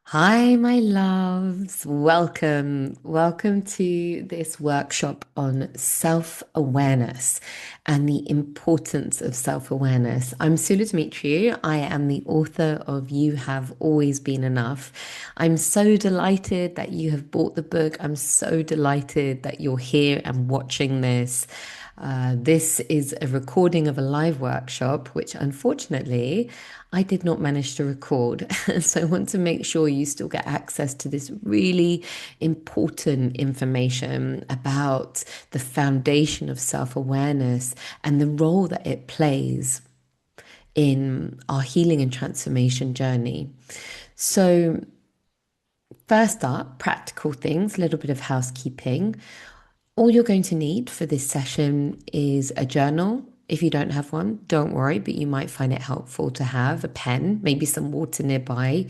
Hi, my loves. Welcome. Welcome to this workshop on self-awareness and the importance of self-awareness. I'm Sula Dimitriou. I am the author of You Have Always Been Enough. I'm so delighted that you have bought the book. I'm so delighted that you're here and watching this. This is a recording of a live workshop, which unfortunately I did not manage to record. So I want to make sure you still get access to this really important information about the foundation of self-awareness and the role that it plays in our healing and transformation journey. So, first up, practical things, a little bit of housekeeping. All you're going to need for this session is a journal. If you don't have one, don't worry, but you might find it helpful to have a pen, maybe some water nearby.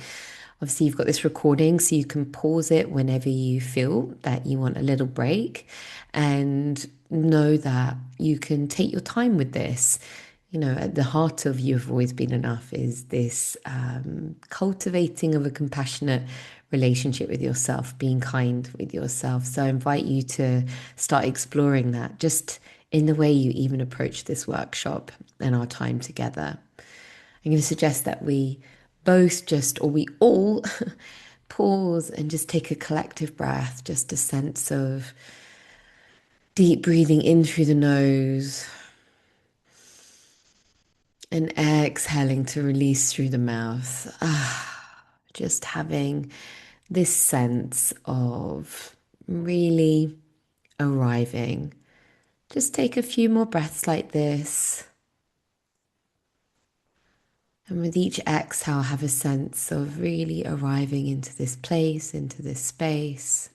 Obviously, you've got this recording, so you can pause it whenever you feel that you want a little break and know that you can take your time with this. You know, at the heart of You've Always Been Enough is this cultivating of a compassionate relationship with yourself, being kind with yourself. So I invite you to start exploring that just in the way you even approach this workshop and our time together. I'm going to suggest that we both just, or we all, pause and just take a collective breath, just a sense of deep breathing in through the nose and exhaling to release through the mouth. Just having this sense of really arriving. Just take a few more breaths like this. And with each exhale, have a sense of really arriving into this place, into this space.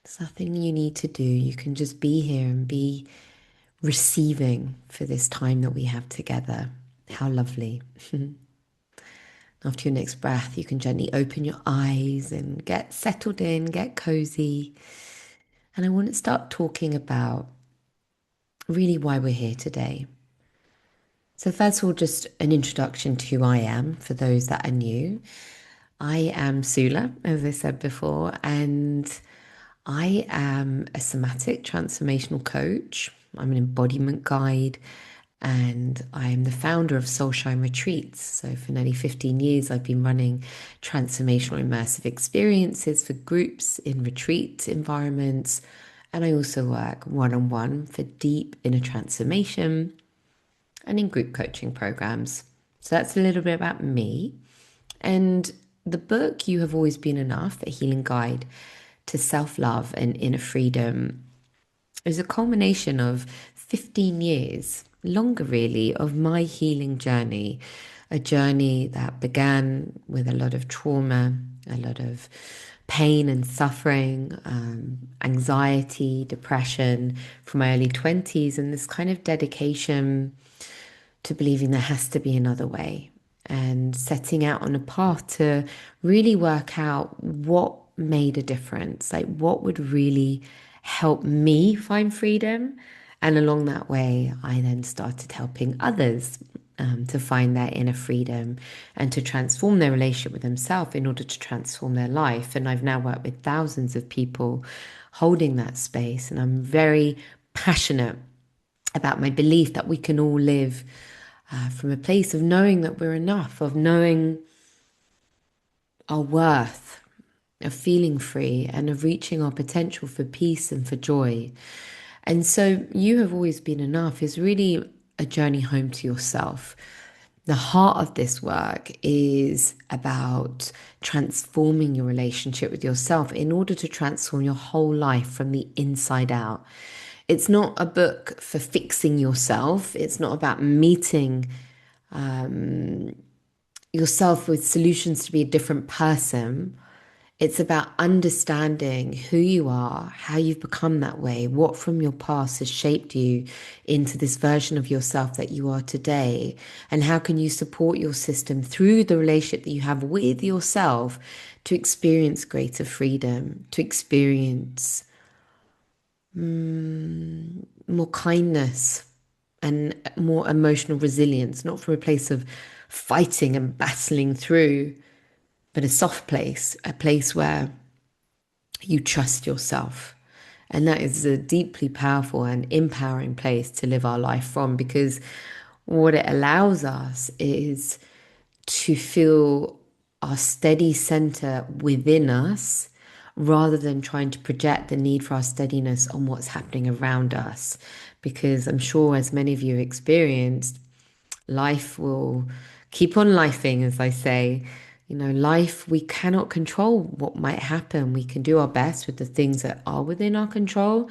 There's nothing you need to do. You can just be here and be receiving for this time that we have together. How lovely. After your next breath, you can gently open your eyes and get settled in, get cozy. And I want to start talking about really why we're here today. So, first of all, just an introduction to who I am for those that are new. I am Sula, as I said before, and I am a somatic transformational coach. I'm an embodiment guide, and I am the founder of Soulshine Retreats. So, for nearly 15 years, I've been running transformational immersive experiences for groups in retreat environments. And I also work one on one for deep inner transformation and in group coaching programs. So, that's a little bit about me. And the book, You Have Always Been Enough, a healing guide to self love and inner freedom, is a culmination of 15 years, longer really, of my healing journey. A journey that began with a lot of trauma, a lot of pain and suffering, anxiety, depression from my early 20s, and this kind of dedication to believing there has to be another way and setting out on a path to really work out what made a difference, like what would really help me find freedom. And along that way, I then started helping others to find their inner freedom and to transform their relationship with themselves in order to transform their life. And I've now worked with thousands of people holding that space. And I'm very passionate about my belief that we can all live from a place of knowing that we're enough, of knowing our worth, of feeling free, and of reaching our potential for peace and for joy. And so, You Have Always Been Enough is really a journey home to yourself. The heart of this work is about transforming your relationship with yourself in order to transform your whole life from the inside out. It's not a book for fixing yourself. It's not about meeting yourself with solutions to be a different person. It's about understanding who you are, how you've become that way, what from your past has shaped you into this version of yourself that you are today, and how can you support your system through the relationship that you have with yourself to experience greater freedom, to experience more kindness, and more emotional resilience, not from a place of fighting and battling through, but a soft place, a place where you trust yourself. And that is a deeply powerful and empowering place to live our life from, because what it allows us is to feel our steady center within us rather than trying to project the need for our steadiness on what's happening around us. Because I'm sure, as many of you experienced, life will keep on lifing, as I say. Life, we cannot control what might happen. We can do our best with the things that are within our control,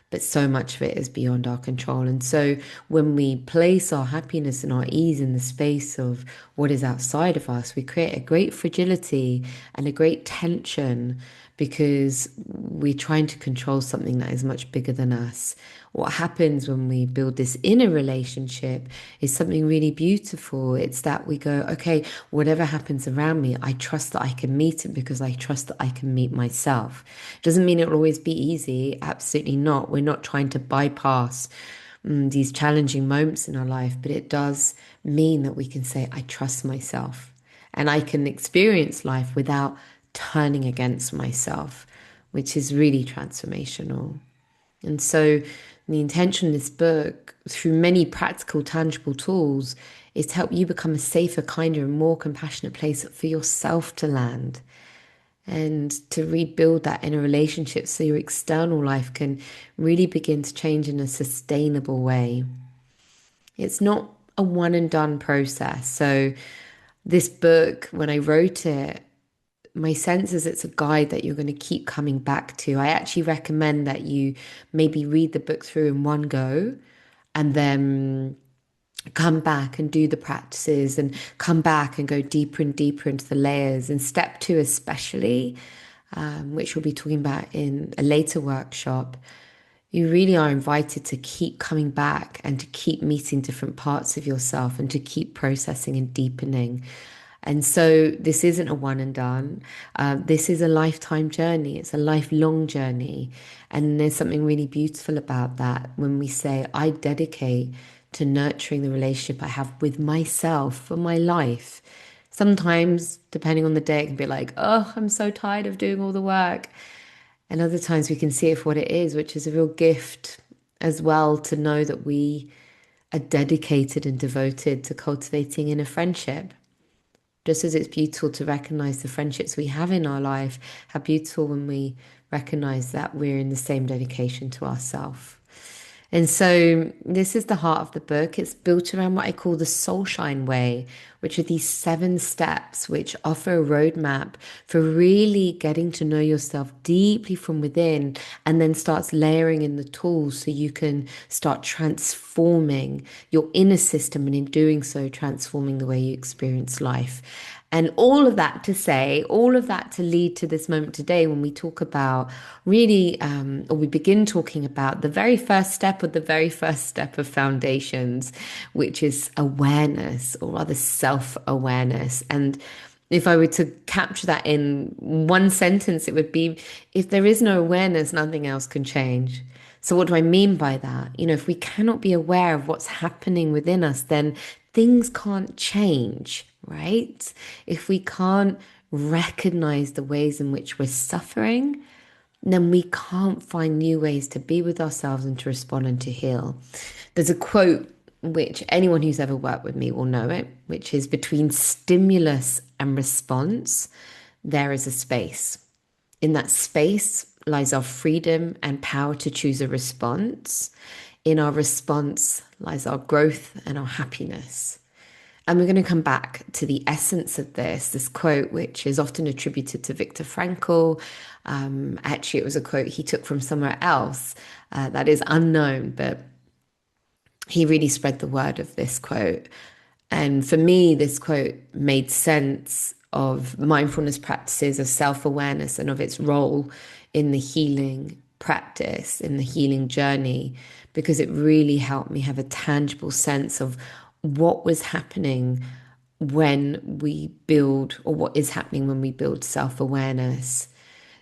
but so much of it is beyond our control. And so when we place our happiness and our ease in the space of what is outside of us, we create a great fragility and a great tension because we're trying to control something that is much bigger than us. What happens when we build this inner relationship is something really beautiful. It's that we go, okay, whatever happens around me, I trust that I can meet it because I trust that I can meet myself. Doesn't mean it'll always be easy. Absolutely not. We're not trying to bypass these challenging moments in our life, but it does mean that we can say, I trust myself and I can experience life without turning against myself, which is really transformational. And so, the intention of this book, through many practical, tangible tools, is to help you become a safer, kinder, and more compassionate place for yourself to land and to rebuild that inner relationship so your external life can really begin to change in a sustainable way. It's not a one and done process. So, this book, when I wrote it, my sense is it's a guide that you're going to keep coming back to. I actually recommend that you maybe read the book through in one go and then come back and do the practices and come back and go deeper and deeper into the layers. And step two, especially, which we'll be talking about in a later workshop, you really are invited to keep coming back and to keep meeting different parts of yourself and to keep processing and deepening. And so this isn't a one and done. This is a lifetime journey. It's a lifelong journey. And there's something really beautiful about that when we say, I dedicate to nurturing the relationship I have with myself for my life. Sometimes, depending on the day, it can be like, oh, I'm so tired of doing all the work. And other times we can see it for what it is, which is a real gift as well to know that we are dedicated and devoted to cultivating inner friendship. Just as it's beautiful to recognize the friendships we have in our life, how beautiful when we recognize that we're in the same dedication to ourselves. And so this is the heart of the book. It's built around what I call the Soul Shine Way, which are these 7 steps which offer a roadmap for really getting to know yourself deeply from within, and then starts layering in the tools so you can start transforming your inner system, and in doing so, transforming the way you experience life. And all of that to say, all of that to lead to this moment today when we talk about really, or we begin talking about the very first step, or the very first step of foundations, which is awareness, or rather self-awareness. And if I were to capture that in one sentence, it would be, if there is no awareness, nothing else can change. So what do I mean by that? If we cannot be aware of what's happening within us, then things can't change, right? If we can't recognize the ways in which we're suffering, then we can't find new ways to be with ourselves and to respond and to heal. There's a quote which anyone who's ever worked with me will know it, which is, between stimulus and response, there is a space. In that space lies our freedom and power to choose a response. In our response lies our growth and our happiness. And we're going to come back to the essence of this quote, which is often attributed to Viktor Frankl. Actually, it was a quote he took from somewhere else that is unknown, but he really spread the word of this quote. And for me, this quote made sense of mindfulness practices, of self-awareness, and of its role in the healing practice, in the healing journey, because it really helped me have a tangible sense of what was happening when we build, or what is happening when we build self-awareness.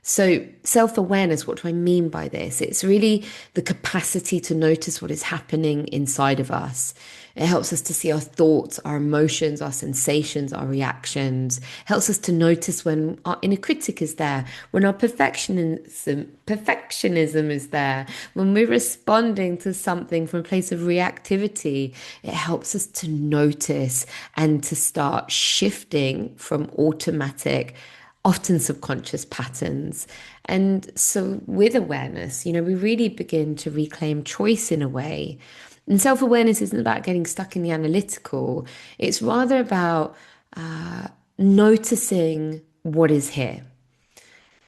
So, self awareness, what do I mean by this? It's really the capacity to notice what is happening inside of us. It helps us to see our thoughts, our emotions, our sensations, our reactions. It helps us to notice when our inner critic is there, when our perfectionism is there, when we're responding to something from a place of reactivity. It helps us to notice and to start shifting from automatic, often subconscious patterns. And so, with awareness, we really begin to reclaim choice in a way. And self awareness isn't about getting stuck in the analytical, it's rather about noticing what is here.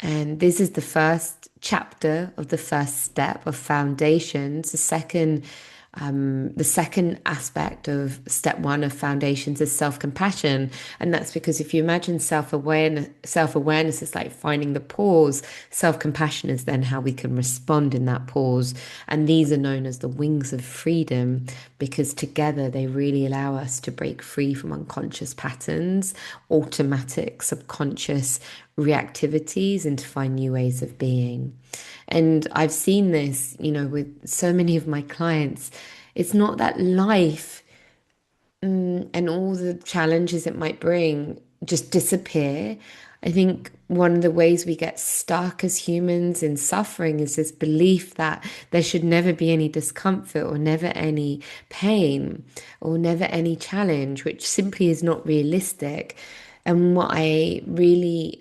And this is the first chapter of the first step of foundations. The second aspect of step one of foundations is self-compassion. And that's because if you imagine self-awareness is like finding the pause, self-compassion is then how we can respond in that pause. And these are known as the wings of freedom because together they really allow us to break free from unconscious patterns, automatic, subconscious reactivities, and to find new ways of being. And I've seen this, with so many of my clients. It's not that life and all the challenges it might bring just disappear. I think one of the ways we get stuck as humans in suffering is this belief that there should never be any discomfort or never any pain or never any challenge, which simply is not realistic. And what I really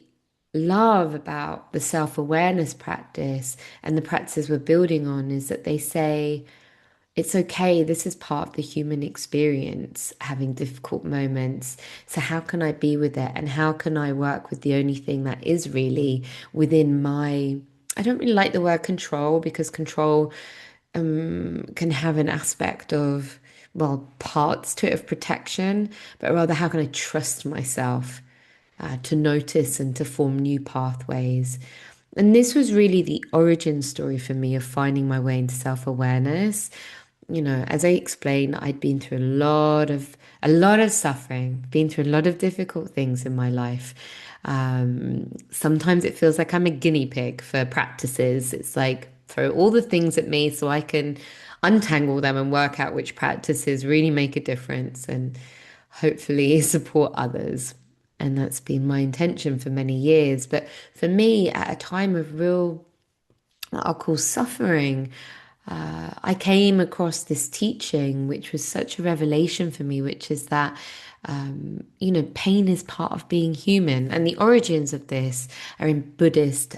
love about the self awareness practice and the practices we're building on is that they say, it's okay. This is part of the human experience, having difficult moments. So, how can I be with it? And how can I work with the only thing that is really within my. I don't really like the word control because control can have an aspect of, well, parts to it of protection, but rather, how can I trust myself to notice and to form new pathways? And this was really the origin story for me of finding my way into self-awareness. As I explained, I'd been through a lot of suffering, been through a lot of difficult things in my life. Sometimes it feels like I'm a guinea pig for practices. It's like throw all the things at me so I can untangle them and work out which practices really make a difference and hopefully support others. And that's been my intention for many years. But for me, at a time of real, what I'll call suffering, I came across this teaching, which was such a revelation for me, which is that, pain is part of being human. And the origins of this are in Buddhist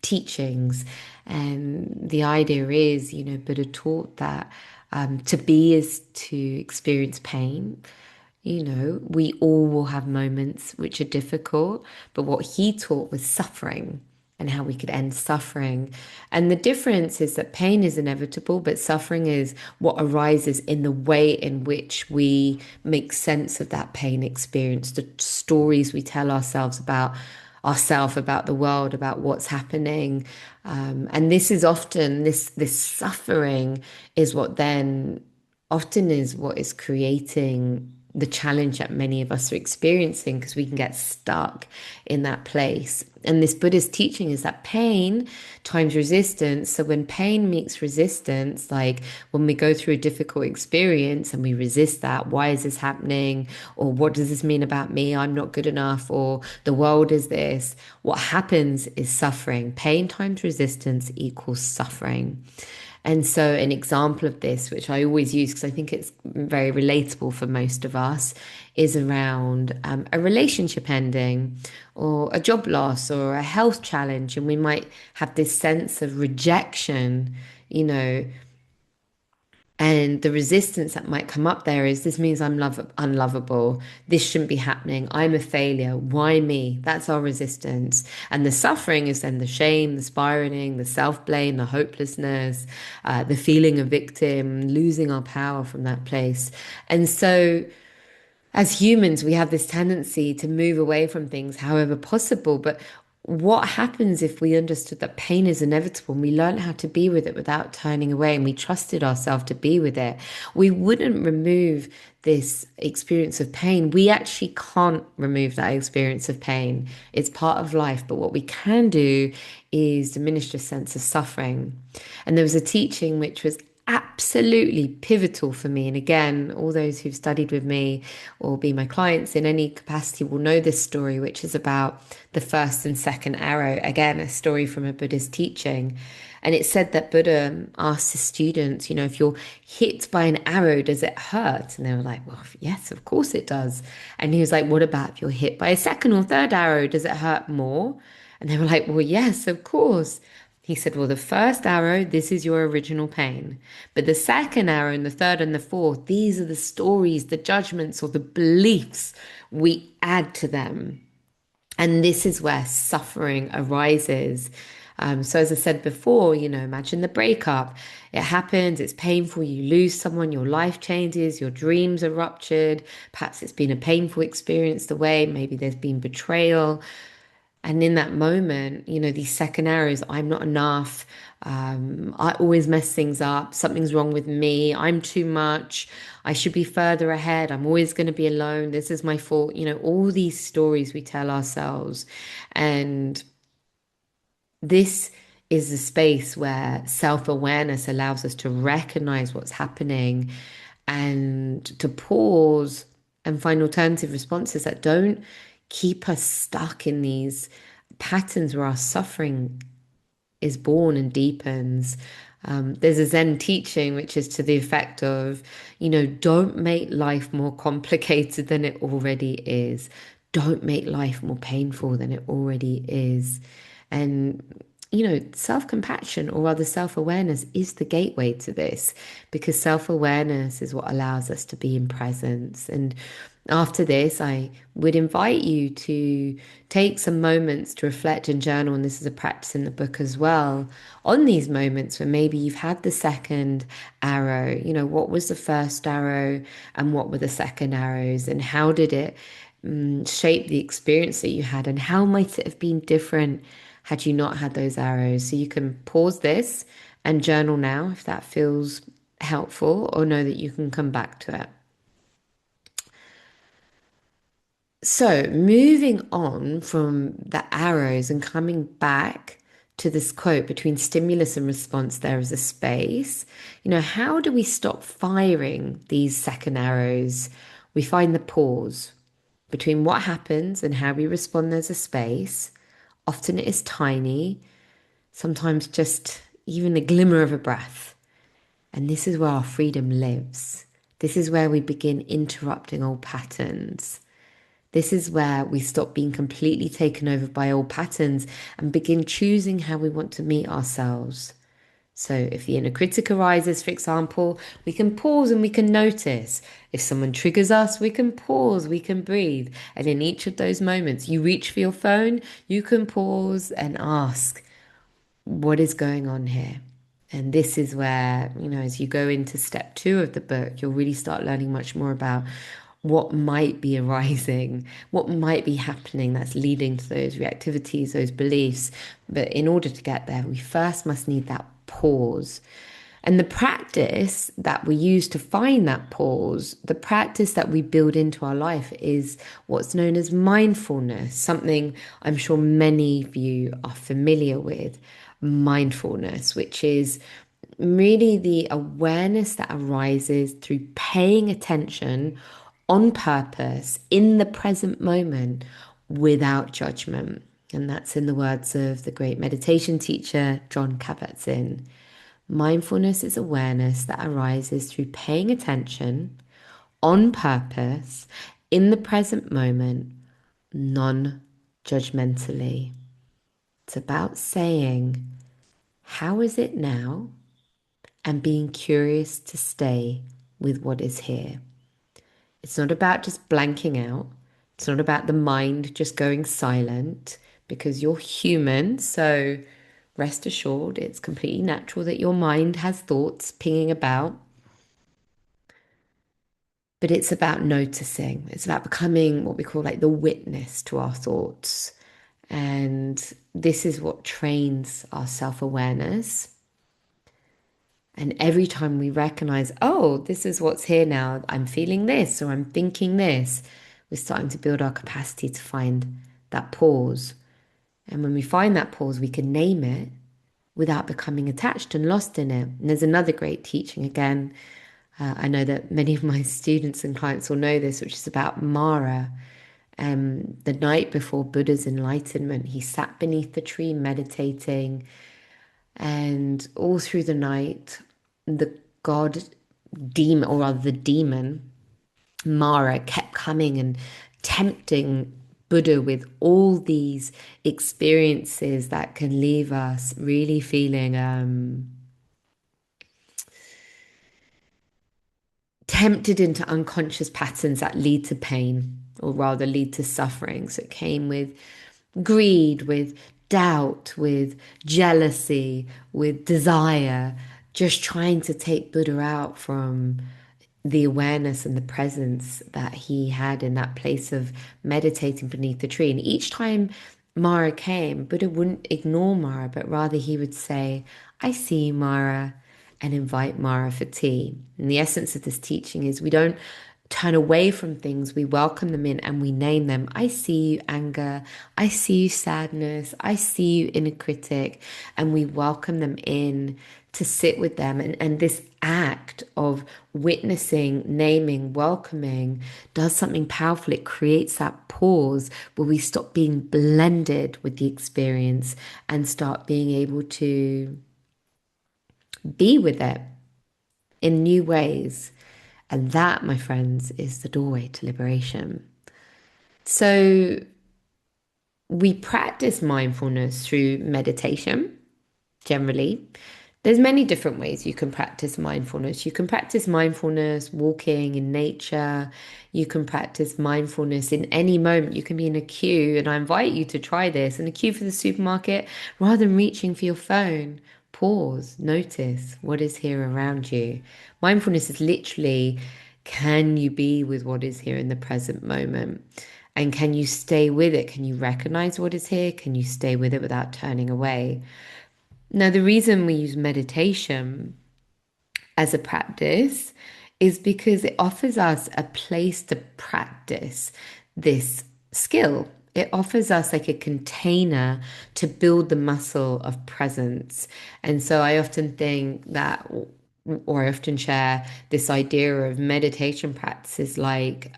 teachings. And the idea is, Buddha taught that to be is to experience pain. We all will have moments which are difficult, but what he taught was suffering and how we could end suffering. And the difference is that pain is inevitable, but suffering is what arises in the way in which we make sense of that pain experience, the stories we tell ourselves about the world, about what's happening. And this is often this suffering is what then often is what is creating the challenge that many of us are experiencing because we can get stuck in that place. And this Buddhist teaching is that pain times resistance. So when pain meets resistance, like when we go through a difficult experience and we resist that, why is this happening? Or what does this mean about me? I'm not good enough. Or the world is this. What happens is suffering. Pain times resistance equals suffering. And so, an example of this, which I always use because I think it's very relatable for most of us, is around a relationship ending or a job loss or a health challenge. And we might have this sense of rejection, you know, and the resistance that might come up there is this means I'm unlovable. This shouldn't be happening. I'm a failure. Why me? That's our resistance. And the suffering is then the shame, the spiraling, the self-blame, the hopelessness, the feeling of victim, losing our power from that place. And so as humans, we have this tendency to move away from things however possible. But what happens if we understood that pain is inevitable and we learned how to be with it without turning away and we trusted ourselves to be with it? We wouldn't remove this experience of pain. We actually can't remove that experience of pain. It's part of life. But what we can do is diminish the sense of suffering. And there was a teaching which was absolutely pivotal for me. And again, all those who've studied with me or be my clients in any capacity will know this story, which is about the first and second arrow. Again, a story from a Buddhist teaching. And it said that Buddha asked his students, if you're hit by an arrow, does it hurt? And they were like, well, yes, of course it does. And he was like, what about if you're hit by a second or third arrow? Does it hurt more? And they were like, well, yes, of course. He said, well, the first arrow, this is your original pain. But the second arrow and the third and the fourth, these are the stories, the judgments, or the beliefs we add to them. And this is where suffering arises. So, as I said before, imagine the breakup. It happens, it's painful, you lose someone, your life changes, your dreams are ruptured. Perhaps it's been a painful experience the way, maybe there's been betrayal. And in that moment, these second arrows, I'm not enough. I always mess things up. Something's wrong with me. I'm too much. I should be further ahead. I'm always going to be alone. This is my fault. All these stories we tell ourselves. And this is a space where self-awareness allows us to recognize what's happening and to pause and find alternative responses that don't keep us stuck in these patterns where our suffering is born and deepens. There's a Zen teaching which is to the effect of, don't make life more complicated than it already is. Don't make life more painful than it already is. And self-compassion or rather self-awareness is the gateway to this because self-awareness is what allows us to be in presence. And after this, I would invite you to take some moments to reflect and journal, and this is a practice in the book as well, on these moments where maybe you've had the second arrow. What was the first arrow and what were the second arrows, and how did it shape the experience that you had, and how might it have been different had you not had those arrows? So you can pause this and journal now if that feels helpful, or know that you can come back to it. So, moving on from the arrows and coming back to this quote, between stimulus and response, there is a space. How do we stop firing these second arrows? We find the pause between what happens and how we respond. There's a space. Often it is tiny, sometimes just even a glimmer of a breath. And this is where our freedom lives. This is where we begin interrupting old patterns. This is where we stop being completely taken over by old patterns and begin choosing how we want to meet ourselves. So if the inner critic arises, for example, we can pause and we can notice. If someone triggers us, we can pause, we can breathe. And in each of those moments, you reach for your phone, you can pause and ask, what is going on here? And this is where, as you go into step 2 of the book, you'll really start learning much more about what might be arising, what might be happening that's leading to those reactivities, those beliefs. But in order to get there, we first must need that pause. And the practice that we use to find that pause, the practice that we build into our life is what's known as mindfulness, something I'm sure many of you are familiar with. Mindfulness, which is really the awareness that arises through paying attention on purpose in the present moment without judgment. And that's in the words of the great meditation teacher, Jon Kabat-Zinn. Mindfulness is awareness that arises through paying attention on purpose in the present moment, non-judgmentally. It's about saying, how is it now? And being curious to stay with what is here. It's not about just blanking out. It's not about the mind just going silent because you're human. So rest assured, it's completely natural that your mind has thoughts pinging about. But it's about noticing. It's about becoming what we call like the witness to our thoughts And this is what trains our self-awareness. And every time we recognize, oh, this is what's here now, I'm feeling this or I'm thinking this, we're starting to build our capacity to find that pause. And when we find that pause, we can name it without becoming attached and lost in it. And there's another great teaching again. I know that many of my students and clients will know this, which is about Mara. The night before Buddha's enlightenment, he sat beneath the tree meditating, and all through the night, the god demon, or rather the demon, Mara, kept coming and tempting Buddha with all these experiences that can leave us really feeling tempted into unconscious patterns that lead to pain, or rather lead to suffering. So it came with greed, with doubt, with jealousy, with desire, just trying to take Buddha out from the awareness and the presence that he had in that place of meditating beneath the tree. And each time Mara came, Buddha wouldn't ignore Mara, but rather he would say, I see you, Mara, and invite Mara for tea. And the essence of this teaching is we don't turn away from things, we welcome them in and we name them. I see you, anger. I see you, sadness. I see you, inner critic. And we welcome them in to sit with them. And this act of witnessing, naming, welcoming does something powerful. It creates that pause where we stop being blended with the experience and start being able to be with it in new ways. And that, my friends, is the doorway to liberation. So we practice mindfulness through meditation generally. There's many different ways you can practice mindfulness. You can practice mindfulness walking in nature. You can practice mindfulness in any moment. You can be in a queue, and I invite you to try this in a queue for the supermarket rather than reaching for your phone. Pause, notice what is here around you. Mindfulness is literally, can you be with what is here in the present moment? And can you stay with it? Can you recognize what is here? Can you stay with it without turning away? Now, the reason we use meditation as a practice is because it offers us a place to practice this skill. It offers us like a container to build the muscle of presence. And so I often think that, or I often share this idea of meditation practices like,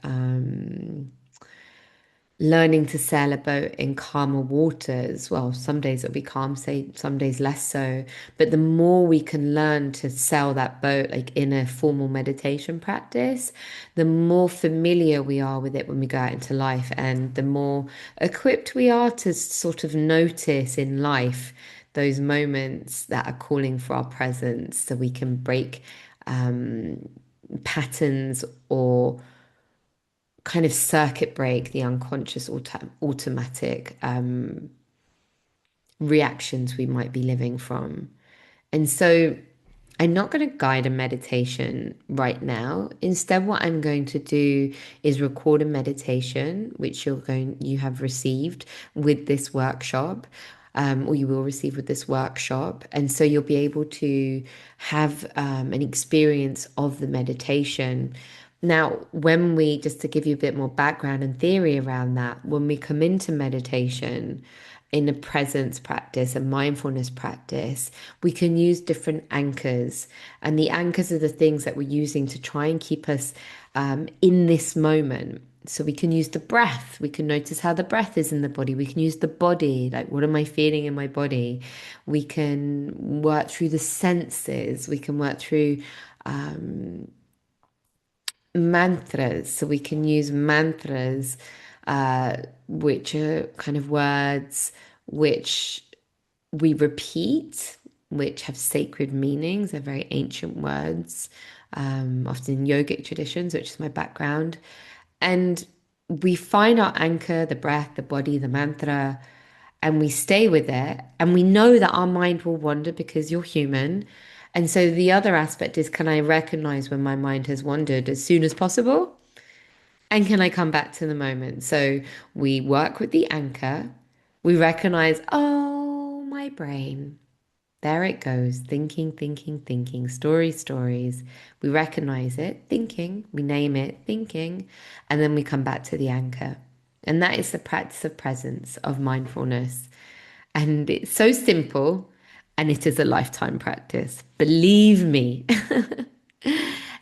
learning to sail a boat in calmer waters. Well, some days it'll be calm, say some days less so. But the more we can learn to sail that boat, like in a formal meditation practice, the more familiar we are with it when we go out into life, and the more equipped we are to sort of notice in life those moments that are calling for our presence so we can break patterns or kind of circuit break the unconscious automatic reactions we might be living from. And so I'm not going to guide a meditation right now. Instead, what I'm going to do is record a meditation, which you have received with this workshop. Or you will receive with this workshop. And so you'll be able to have an experience of the meditation. Now, just to give you a bit more background and theory around that, when we come into meditation, in a presence practice, a mindfulness practice, we can use different anchors. And the anchors are the things that we're using to try and keep us in this moment. So we can use the breath. We can notice how the breath is in the body. We can use the body, like what am I feeling in my body? We can work through the senses. We can work through mantras. So we can use mantras, which are kind of words which we repeat, which have sacred meanings. They're very ancient words, often in yogic traditions, which is my background. And we find our anchor, the breath, the body, the mantra, and we stay with it. And we know that our mind will wander because you're human. And so the other aspect is, can I recognize when my mind has wandered as soon as possible? And can I come back to the moment? So we work with the anchor, We recognize, oh, my brain. There it goes, thinking, thinking, thinking, stories. We recognize it, thinking, we name it, thinking, and then we come back to the anchor. And that is the practice of presence, of mindfulness. And it's so simple, and it is a lifetime practice. Believe me.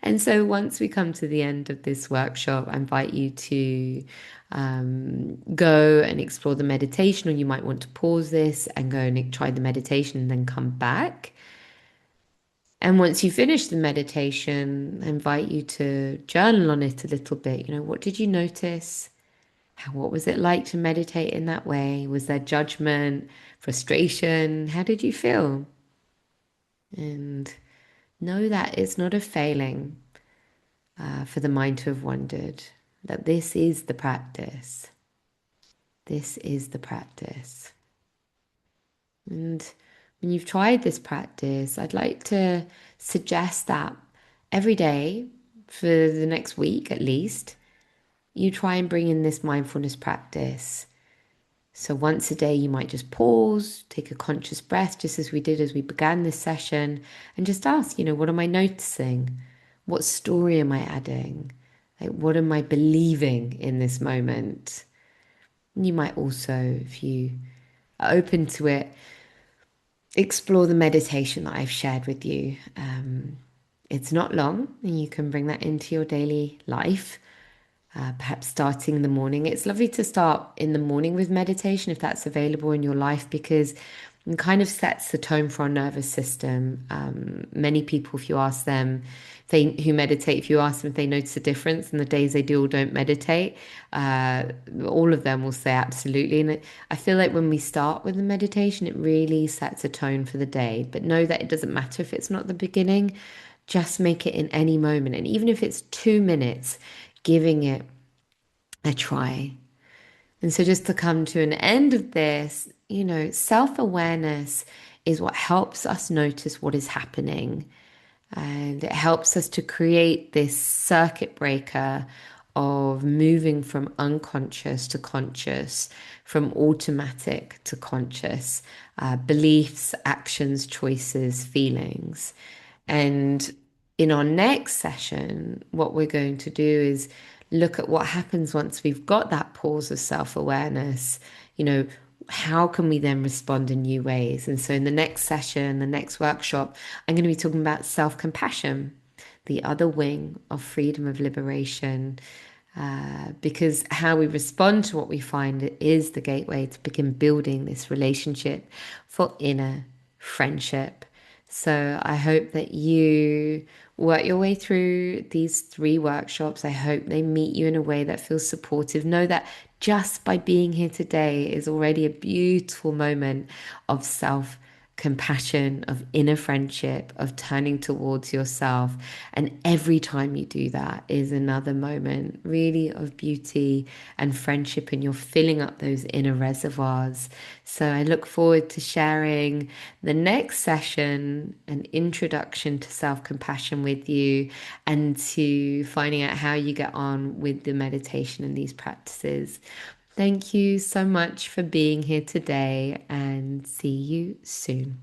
And so once we come to the end of this workshop, I invite you to go and explore the meditation, or you might want to pause this and go and try the meditation and then come back. And once you finish the meditation, I invite you to journal on it a little bit. What did you notice? What was it like to meditate in that way? Was there judgment, frustration? How did you feel? And know that it's not a failing for the mind to have wondered, that this is the practice. This is the practice. And when you've tried this practice, I'd like to suggest that every day for the next week at least, you try and bring in this mindfulness practice. So once a day, you might just pause, take a conscious breath, just as we did as we began this session, and just ask, what am I noticing? What story am I adding? Like, what am I believing in this moment? And you might also, if you are open to it, explore the meditation that I've shared with you. It's not long, and you can bring that into your daily life. Perhaps starting in the morning. It's lovely to start in the morning with meditation if that's available in your life, because it kind of sets the tone for our nervous system. Many people, if you ask them, who meditate, if you ask them if they notice a difference in the days they do or don't meditate, all of them will say absolutely. And I feel like when we start with the meditation, it really sets a tone for the day. But know that it doesn't matter if it's not the beginning. Just make it in any moment. And even if it's 2 minutes, giving it a try. And so, just to come to an end of this, self awareness is what helps us notice what is happening. And it helps us to create this circuit breaker of moving from unconscious to conscious, from automatic to conscious, beliefs, actions, choices, feelings. And in our next session, what we're going to do is look at what happens once we've got that pause of self awareness. How can we then respond in new ways? And so, in the next session, the next workshop, I'm going to be talking about self compassion, the other wing of freedom of liberation. Because how we respond to what we find is the gateway to begin building this relationship for inner friendship. So I hope that you work your way through these 3 workshops. I hope they meet you in a way that feels supportive. Know that just by being here today is already a beautiful moment of self compassion, of inner friendship, of turning towards yourself. And every time you do that is another moment really of beauty and friendship, and you're filling up those inner reservoirs. So I look forward to sharing the next session, an introduction to self compassion with you, and to finding out how you get on with the meditation and these practices. Thank you so much for being here today, and see you soon.